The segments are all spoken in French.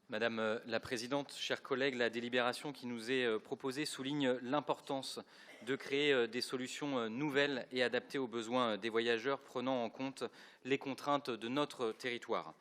Madame la Présidente, chers collègues, la délibération qui nous est proposée souligne l'importance de créer des solutions nouvelles et adaptées aux besoins des voyageurs, prenant en compte les contraintes de notre territoire.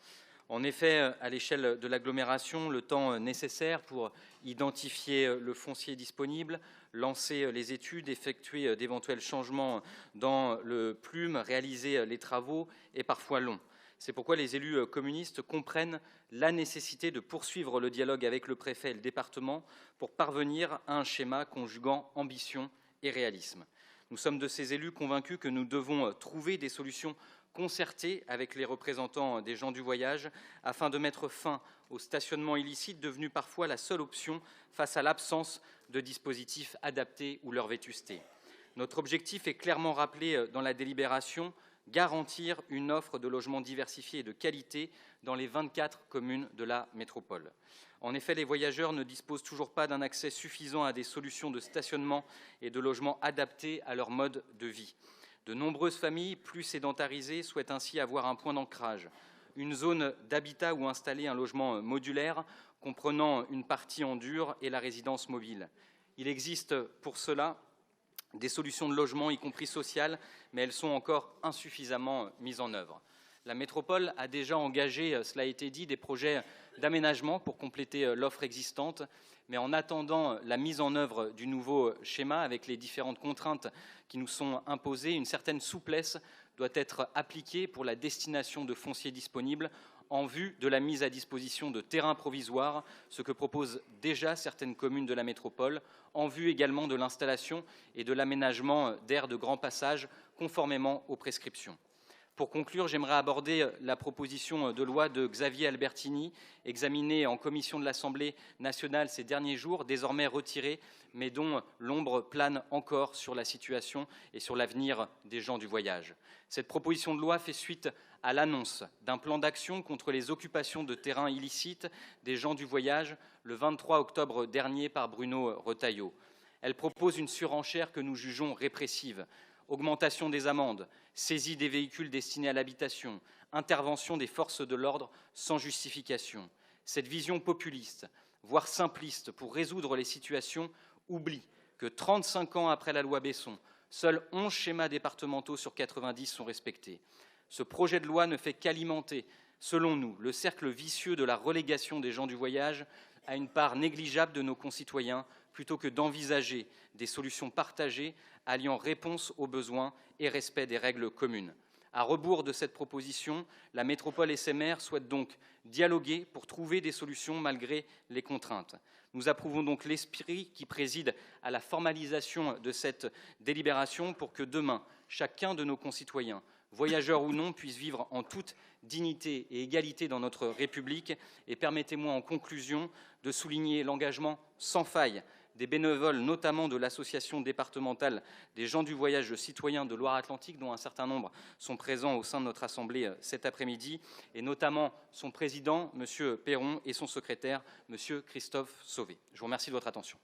En effet, à l'échelle de l'agglomération, le temps nécessaire pour identifier le foncier disponible, lancer les études, effectuer d'éventuels changements dans le plume, réaliser les travaux est parfois long. C'est pourquoi les élus communistes comprennent la nécessité de poursuivre le dialogue avec le préfet et le département pour parvenir à un schéma conjuguant ambition et réalisme. Nous sommes de ces élus convaincus que nous devons trouver des solutions concertées avec les représentants des gens du voyage afin de mettre fin au stationnement illicite devenu parfois la seule option face à l'absence de dispositifs adaptés ou leur vétusté. Notre objectif est clairement rappelé dans la délibération: garantir une offre de logements diversifiée et de qualité dans les 24 communes de la métropole. En effet, les voyageurs ne disposent toujours pas d'un accès suffisant à des solutions de stationnement et de logement adaptés à leur mode de vie. De nombreuses familles, plus sédentarisées, souhaitent ainsi avoir un point d'ancrage, une zone d'habitat où installer un logement modulaire comprenant une partie en dur et la résidence mobile. Il existe pour cela des solutions de logement, y compris sociales, mais elles sont encore insuffisamment mises en œuvre. La métropole a déjà engagé, cela a été dit, des projets d'aménagement pour compléter l'offre existante, mais en attendant la mise en œuvre du nouveau schéma avec les différentes contraintes qui nous sont imposées, une certaine souplesse doit être appliquée pour la destination de foncier disponible en vue de la mise à disposition de terrains provisoires, ce que proposent déjà certaines communes de la métropole, en vue également de l'installation et de l'aménagement d'aires de grand passage conformément aux prescriptions. Pour conclure, j'aimerais aborder la proposition de loi de Xavier Albertini, examinée en commission de l'Assemblée nationale ces derniers jours, désormais retirée, mais dont l'ombre plane encore sur la situation et sur l'avenir des gens du voyage. Cette proposition de loi fait suite à l'annonce d'un plan d'action contre les occupations de terrains illicites des gens du voyage le 23 octobre dernier par Bruno Retailleau. Elle propose une surenchère que nous jugeons répressive: augmentation des amendes, saisie des véhicules destinés à l'habitation, intervention des forces de l'ordre sans justification. Cette vision populiste, voire simpliste, pour résoudre les situations, oublie que 35 ans après la loi Besson, seuls 11 schémas départementaux sur 90 sont respectés. Ce projet de loi ne fait qu'alimenter, selon nous, le cercle vicieux de la relégation des gens du voyage à une part négligeable de nos concitoyens, plutôt que d'envisager des solutions partagées alliant réponse aux besoins et respect des règles communes. À rebours de cette proposition, la métropole et ses maires souhaitent donc dialoguer pour trouver des solutions malgré les contraintes. Nous approuvons donc l'esprit qui préside à la formalisation de cette délibération pour que demain, chacun de nos concitoyens, voyageurs ou non, puisse vivre en toute dignité et égalité dans notre République. Et permettez-moi en conclusion de souligner l'engagement sans faille des bénévoles, notamment de l'association départementale des gens du voyage citoyens de Loire-Atlantique, dont un certain nombre sont présents au sein de notre Assemblée cet après-midi, et notamment son président, M. Perron, et son secrétaire, M. Christophe Sauvé. Je vous remercie de votre attention.